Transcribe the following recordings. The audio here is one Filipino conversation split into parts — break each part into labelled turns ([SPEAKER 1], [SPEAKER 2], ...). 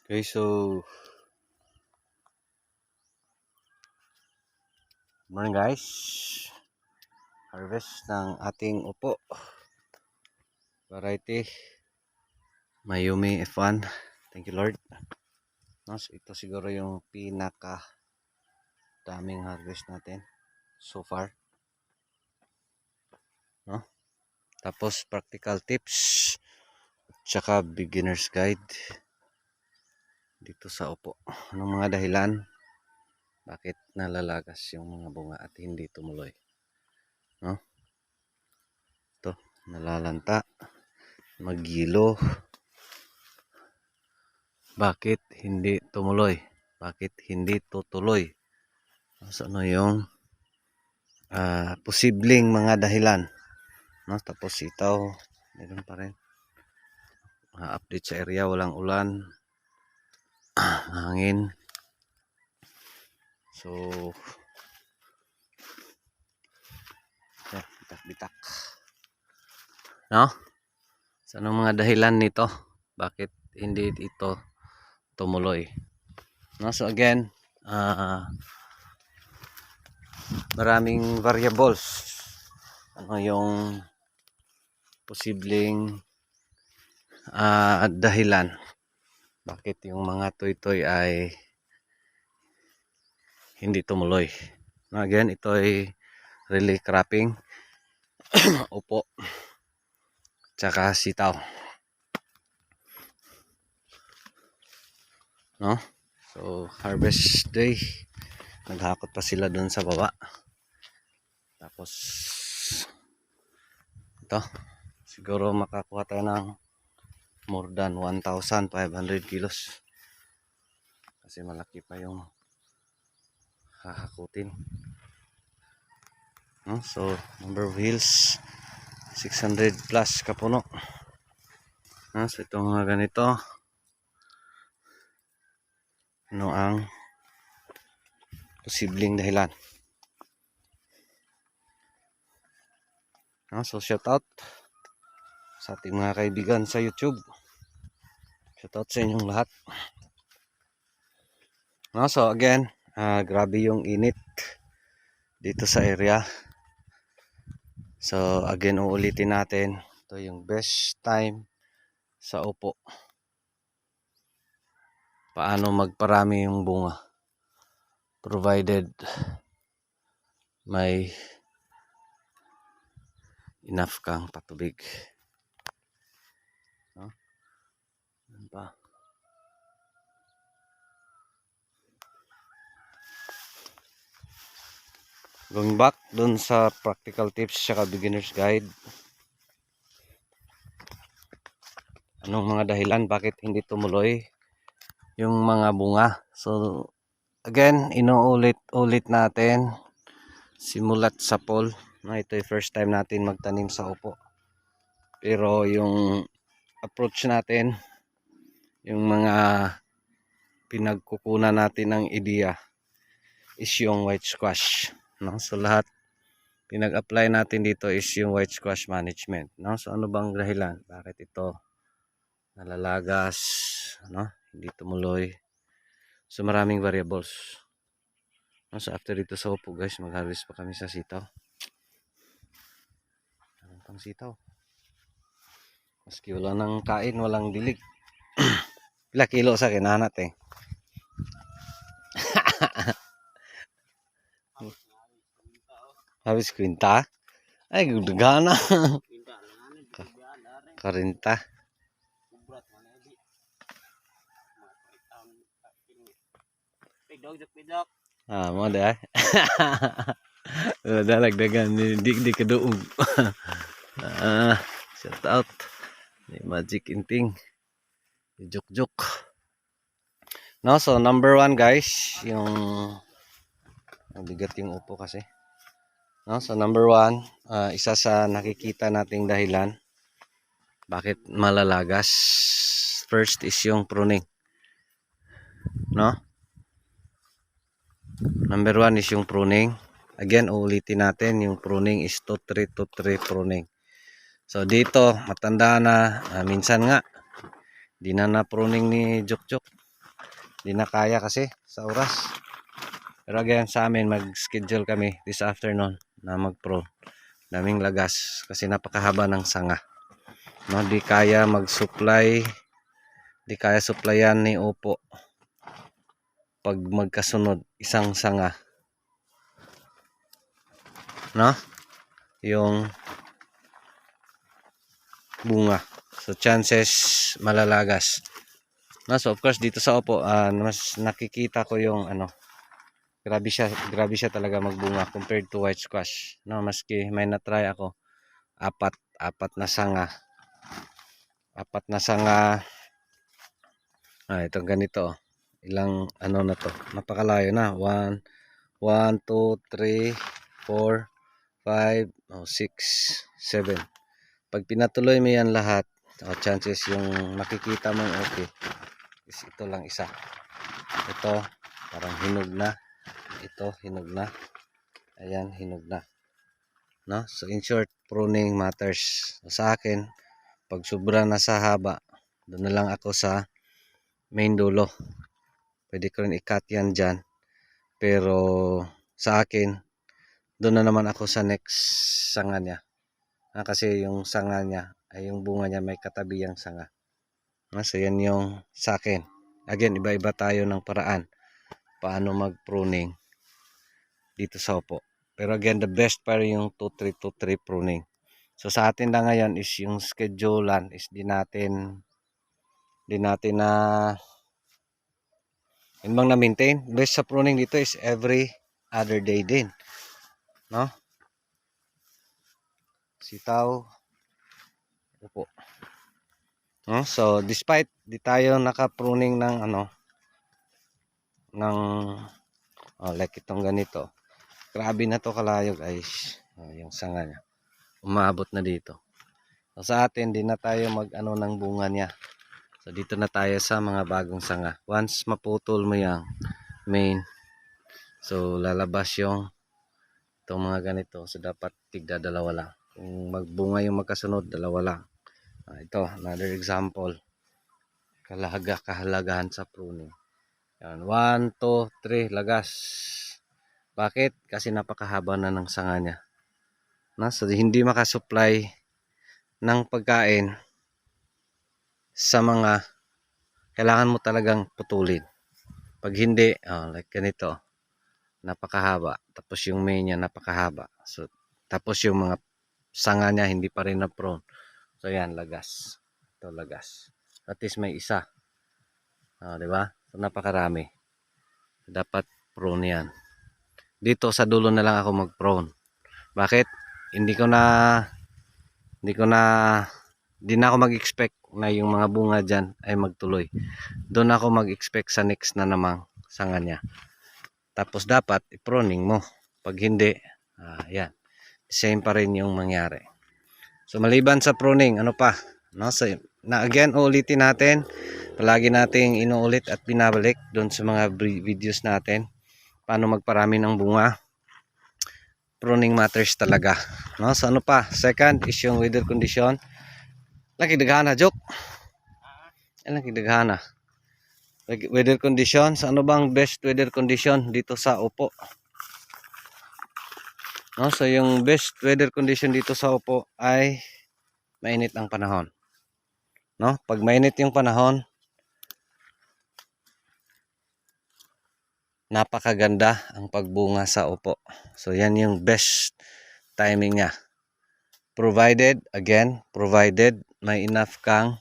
[SPEAKER 1] Okay, so morning guys. Harvest ng ating upo. Variety Mayumi F1. Thank you Lord. No, so ito siguro yung pinaka daming harvest natin so far. No? Tapos practical tips tsaka beginner's guide dito sa upo. Anong mga dahilan bakit nalalagas yung mga bunga at hindi tumuloy? No? Ito, nalalanta, magilo. Bakit hindi tumuloy? Bakit hindi tutuloy? So, ano yung posibleng mga dahilan? No? Tapos itaw, meron pa rin. Update sa area, walang ulan, hangin. So, bitak-bitak. No? So, anong mga dahilan nito? Bakit hindi ito tumuloy? No? So, again, maraming variables. Ano yung posibleng dahilan bakit yung mga toy-toy ay hindi tumuloy. Again, ito ay relay cropping, upo, tsaka sitaw. No? So, harvest day. Naghakot pa sila dun sa baba. Tapos, ito. Siguro makakuha tayo ng more than 1,500 kilos. Kasi malaki pa yung hahakutin. No? So, number of wheels, 600 plus kapuno. No? So, itong mga ganito. Ano ang posibleng dahilan? No? So, shout out sa ating mga kaibigan sa YouTube. Shout out sa inyong lahat. No? So, again, grabe yung init dito sa area. So, again, uulitin natin. Ito yung best time sa upo. Paano magparami yung bunga. Provided may enough kang patubig. No? Ano pa? Going back dun sa practical tips saka beginner's guide. Anong mga dahilan bakit hindi tumuloy yung mga bunga? So, again, inuulit-ulit natin simulat sa fall. No, ito yung first time natin magtanim sa upo. Pero yung approach natin, yung mga pinagkukunan natin ng ideya is yung white squash. No? So lahat pinag-apply natin dito is yung white squash management. No? So ano bang dahilan? Bakit ito nalalagas? No? Hindi tumuloy. So maraming variables. No? So after dito sa upo guys, mag-harvest pa kami sa sitaw. Anong pang sitaw? Maski wala nang kain, walang dilig. Pila kilo sa kinanat eh. Habis kwinta? Ay, gudagana. 40. Mo dah. Dalagdagan di keduog. Shout out. Magic Inting. Juk-juk. No, so number 1 guys, yung bigat yung upo kasi. No, so number 1, isa sa nakikita nating dahilan bakit malalagas. First is yung pruning. No? Number 1 is yung pruning. Again, uulitin natin, yung pruning is 2-3 pruning. So dito, matanda na, minsan nga, di na pruning ni Juk-Juk. Di na kaya kasi sa oras. Pero again, sa amin, mag-schedule kami this afternoon na mag-prone. Daming lagas kasi napakahaba ng sanga. No, di kaya mag-supply, di kaya supplyan ni Oppo pag magkasunod isang sanga. No? Yung bunga. So chances malalagas. No, so of course dito sa Oppo, mas nakikita ko yung grabe siya talaga magbunga compared to white squash. No, maski may na-try ako, apat na sanga. Apat na sanga. Itong ganito. Ilang na to. Napakalayo na. 1 2 3 4 5 6 7. Pag pinatuloy mo yan lahat, chances yung makikita mong okay is ito lang isa. Ito parang hinog na. Ito hinog na. Ayan, hinog na. No? So in short, pruning matters. So, sa akin, pag sobra na sa haba, doon na lang ako sa main dulo. Pwede ko rin i-cut yan dyan. Pero sa akin, doon na naman ako sa next sanga niya. Kasi yung sanga niya, ay yung bunga niya may katabi yung sanga. So yan yung sa akin. Again, iba-iba tayo ng paraan paano mag-pruning dito sa Oppo. Pero again, the best pa rin yung 2323 pruning. So sa atin na ngayon is yung schedulean is di natin na yun bang na-maintain. Best sa pruning dito is every other day din. No? Sitaw. Opo. No? So despite di tayo naka-pruning ng like itong ganito. Grabe na to kalayo guys. Yung sanga niya. Umabot na dito. So sa atin, di na tayo mag ng bunga niya. So dito na tayo sa mga bagong sanga. Once maputol mo yung main, so lalabas yung itong mga ganito. So dapat tigda dalawa lang. Kung magbunga yung magkasunod, dalawa lang. Ito, another example. Kahalagahan sa pruning. Yan, 1, 2, 3, lagas. Bakit? Kasi napakahaba na ng sanga niya. So hindi makasupply ng pagkain sa mga kailangan mo talagang putulin. Pag hindi, like ganito, napakahaba. Tapos yung main niya napakahaba. So tapos yung mga sanga niya hindi pa rin na-prone. So yan, lagas. Ito lagas. At least may isa. Di ba? So napakarami. Dapat prone yan. Dito sa dulo na lang ako mag-prone. Bakit? Hindi na ako mag-expect na yung mga bunga dyan ay magtuloy. Doon ako mag-expect sa next na namang sanga niya. Tapos dapat i-pruning mo. Pag hindi, yan. Same pa rin yung mangyari. So maliban sa pruning, ano pa? No? So, again, ulitin natin. Palagi nating inuulit at binabalik doon sa mga videos natin. Paano magparami ng bunga. Pruning matters talaga. No? So ano pa? Second is yung weather condition. Lagi daghana, Jok. Lagi daghana. Weather conditions. Ano bang best weather condition dito sa Oppo? No, so yung best weather condition dito sa Oppo ay mainit ang panahon. No? Pag mainit yung panahon, napakaganda ang pagbunga sa Oppo. So yan yung best timing niya. Provided may enough kang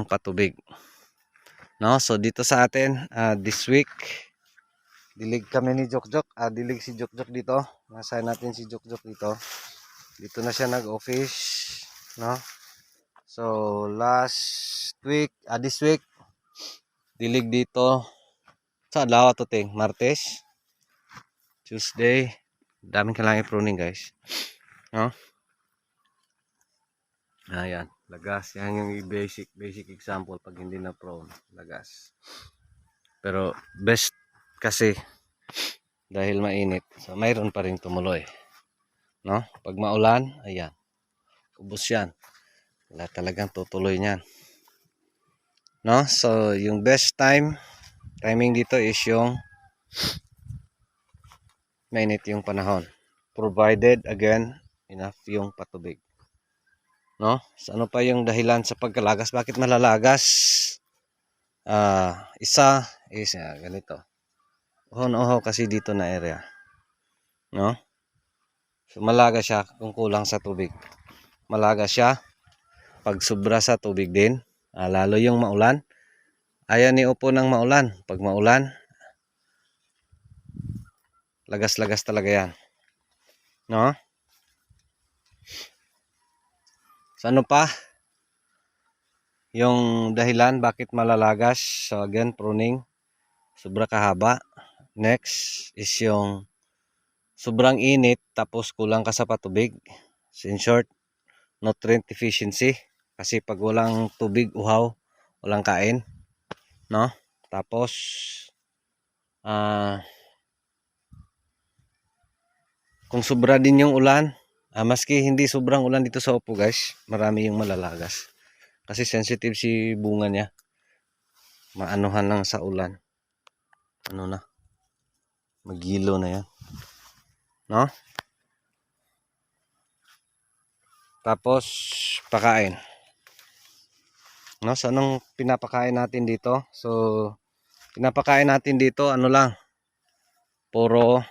[SPEAKER 1] patubig. No, so dito sa atin, this week dilig kami ni Jokjok. Dilig si Jokjok dito. Nasahin natin si Jokjok dito. Dito na siya nag-office, no? So this week dilig dito sa adlaw to ting Martes, Tuesday. Daming kailangan i-pruning guys. No? Ayan, lagas. Yan yung basic example pag hindi na prone, lagas. Pero best kasi dahil mainit, so mayroon pa rin tumuloy. No? Pag maulan, ayan. Ubos yan. Wala talagang tutuloy niyan. no? So yung best timing dito is yung mainit yung panahon, provided again enough yung patubig, no? So ano pa yung dahilan sa pagkalagas, bakit malalagas? Isa is ganito, uhon-uhaw kasi dito na area, no? So malaga siya kung kulang sa tubig, malaga siya pag sobra sa tubig din. Lalo yung maulan, ayaw ni upo ng maulan. Pag maulan, lagas-lagas talaga yan, no? So ano pa yung dahilan bakit malalagas? So again, pruning, sobra kahaba. Next is yung sobrang init tapos kulang ka sa patubig. So in short, nutrient deficiency. Kasi pag walang tubig, uhaw, walang kain, no? Tapos kung sobra din yung ulan, maski hindi sobrang ulan dito sa Oppo guys, marami yung malalagas. Kasi sensitive si bunga niya. Maanuhan lang sa ulan. Ano na, magilo na yan, no? Tapos pakain, no? So anong pinapakain natin dito? So pinapakain natin dito ano lang, puro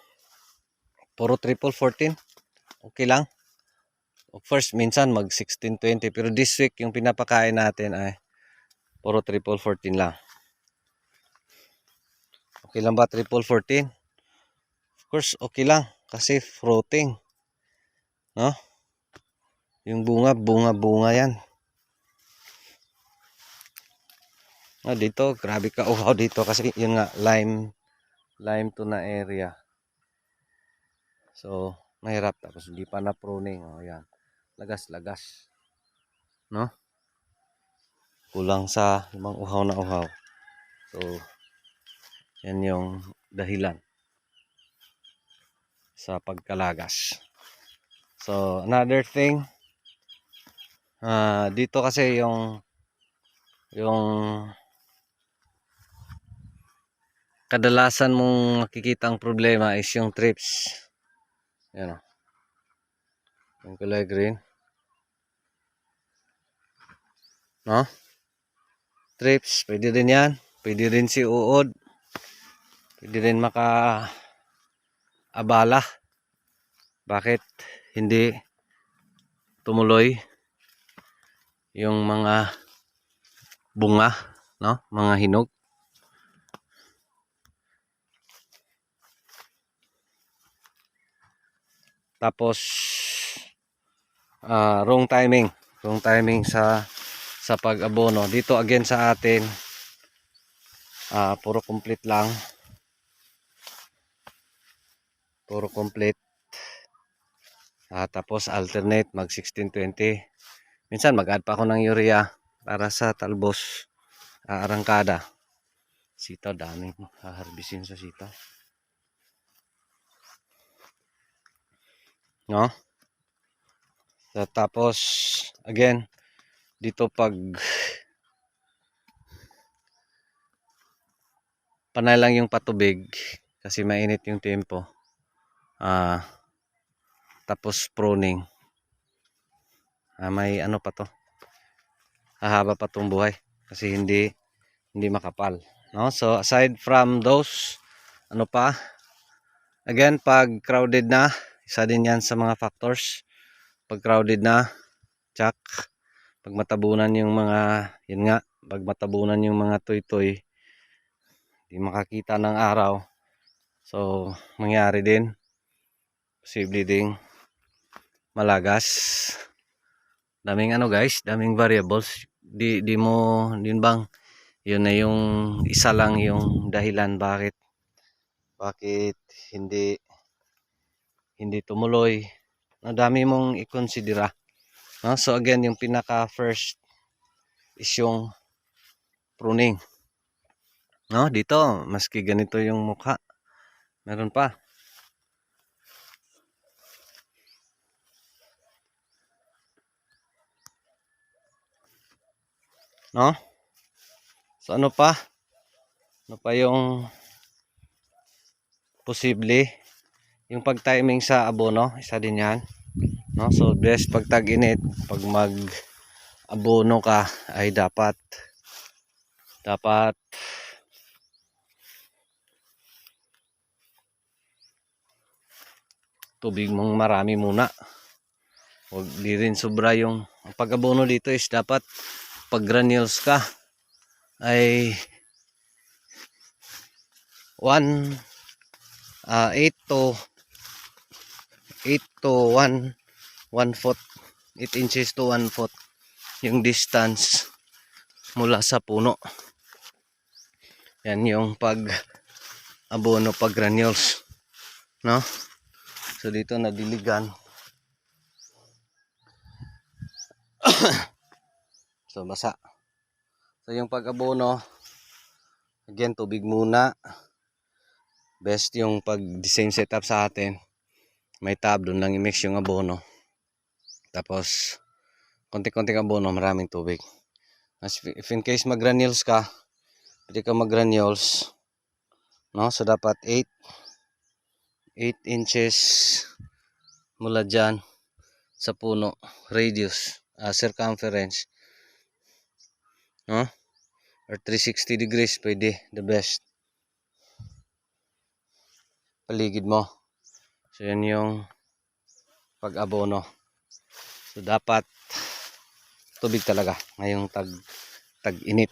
[SPEAKER 1] triple 14. Okay lang. First minsan mag 16-20, pero this week yung pinapakain natin ay puro triple 14 lang. Okay lang ba triple 14? Of course okay lang kasi fruiting, no? Yung bunga yan. Dito grabe ka uhaw dito kasi yun nga lime to na area. So mahirap, tapos hindi pa na pruning. Yan, lagas, no? Kulang sa limang uhaw na uhaw. So yan yung dahilan sa pagkalagas. So another thing, dito kasi yung kadalasan mong makikita ang problema is yung trips. Yan o, yung kulay green, no? Trips, pwede rin yan. Pwede rin si uod. Pwede rin maka-abala. Bakit hindi tumuloy yung mga bunga, no? Mga hinog. Tapos wrong timing sa pag-abono. Dito again sa atin, puro complete lang. Puro complete. Tapos alternate mag 16-20. Minsan mag-add pa ako ng urea para sa talbos, arangkada. Sitaw, daming haharbisin sa sitaw, no? So, tapos again dito pag panay lang yung patubig kasi mainit yung tempo, tapos pruning, may ano pa to, hahaba pa tong buhay kasi hindi makapal, no? So aside from those, ano pa, again pag crowded na, isa din yan sa mga factors. Pag crowded na, tsak, pag matabunan yung mga, yun nga, pag matabunan yung mga toy-toy, di makakita ng araw, so mangyari din, posible ding malagas. Daming ano guys, daming variables. Di mo din bang yun na yung isa lang yung dahilan bakit hindi tumuloy. Dami mong i-considera, no? So again, yung pinaka first is yung pruning, no? Dito maski ganito yung mukha, meron pa, no? So ano pa? Ano pa yung posible? Yung pag-timing sa abono, isa din yan. No? So best pag tag-init, pag mag-abono ka ay dapat tubig mong marami muna. Huwag di rin sobra yung pag-abono dito is dapat pag granules ka ay 8 to 1 foot, 8 inches to 1 foot yung distance mula sa puno. Yan yung pag abono pag granules, no? So dito nadiligan. So basa. So yung pag abono, again tubig muna. Best yung pag the same setup sa atin. May tab doon lang i-mix yung abono. Tapos konti-konting abono, maraming tubig. If in case mag-granules ka, pwede ka mag-granules, no? So dapat 8 inches mula dyan sa puno, radius, circumference, no? Or 360 degrees, pwede, the best. Paligid mo. So yan yung pag-abono. So dapat tubig talaga ngayong tag-init.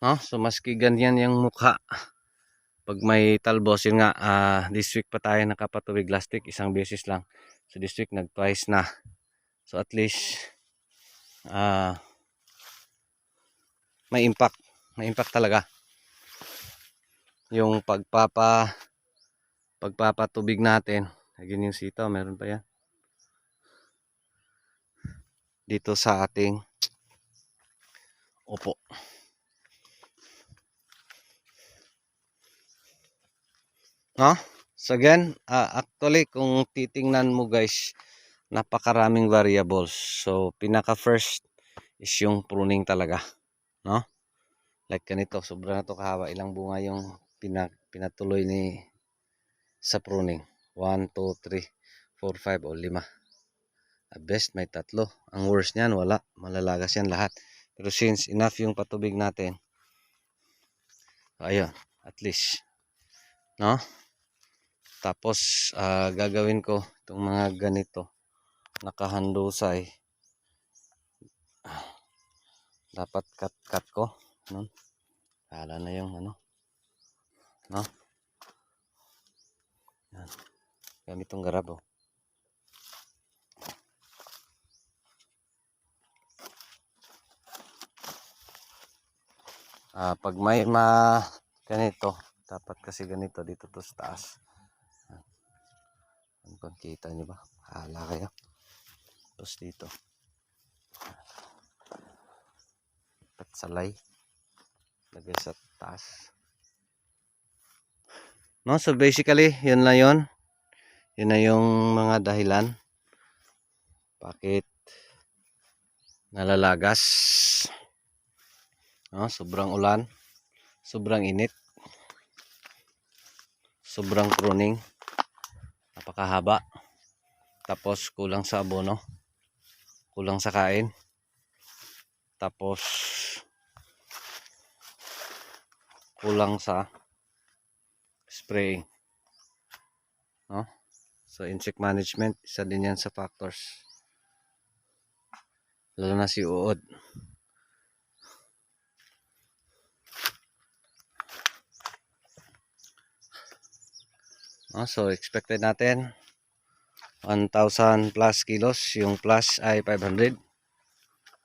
[SPEAKER 1] No? So maski ganyan yung mukha. Pag may talbos, yun nga, this week pa tayo nakapatubig, last week isang beses lang. So this week nag-twice na. So at least may impact talaga yung pagpapatubig natin. Again yung sitaw, meron pa yan dito sa ating upo. No? So again, actually kung titingnan mo guys, napakaraming variables. So pinaka first is yung pruning talaga, no? Like ganito, sobra na to kahaba, ilang bunga yung pinatuloy ni sa pruning. 1, 2, 3, 4, 5 o 5. At best may 3. Ang worst niyan wala, malalagas yan lahat. Pero since enough yung patubig natin, ayun, at least, no? Tapos gagawin ko itong mga ganito, nakahandusay. Dapat cut ko, no? Kala na yung ano, no? Yan. Gamit tong garabo. Pag may ganito, dapat kasi ganito dito to sa taas. Kung kita nyo ba? Hala kayo. Tapos dito. Patsalay. Lagay sa taas. No, so basically, yun na yun. Yun na yung mga dahilan. Bakit nalalagas. No, sobrang ulan. Sobrang init. Sobrang pruning. Napakahaba. Tapos kulang sa abono. Kulang sa kain. Tapos kulang sa spraying. No? So insect management, isa din yan sa factors. Lalo na si uod. No? So expected natin 1,000 plus kilos. Yung plus ay 500.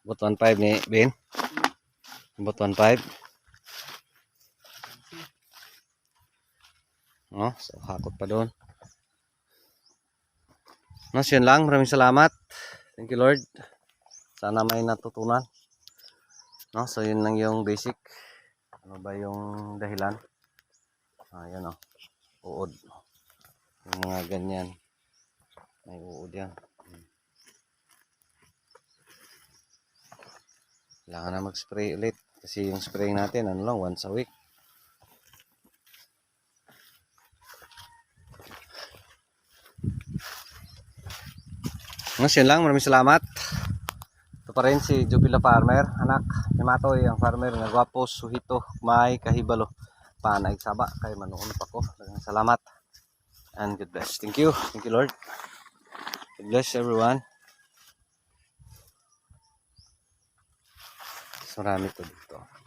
[SPEAKER 1] About 1.5 ni Ben. About 1.5. No? So hakot pa doon. No, so yun lang. Maraming salamat. Thank you Lord. Sana may natutunan. No, so yun lang yung basic. Ano ba yung dahilan? Ayan o. Uod. Yung mga ganyan. May uod yan. Kailangan na mag-spray ulit. Kasi yung spraying natin, ano lang, once a week. Ngayon lang, maraming salamat. Ito pa rin si Jubila Farmer, anak ni Matoy, ang farmer nga gwapo, suhito, may kahibalo. Panay saba, kay manuunop ako. Salamat. And God bless. Thank you. Thank you, Lord. God bless everyone. Marami to dito.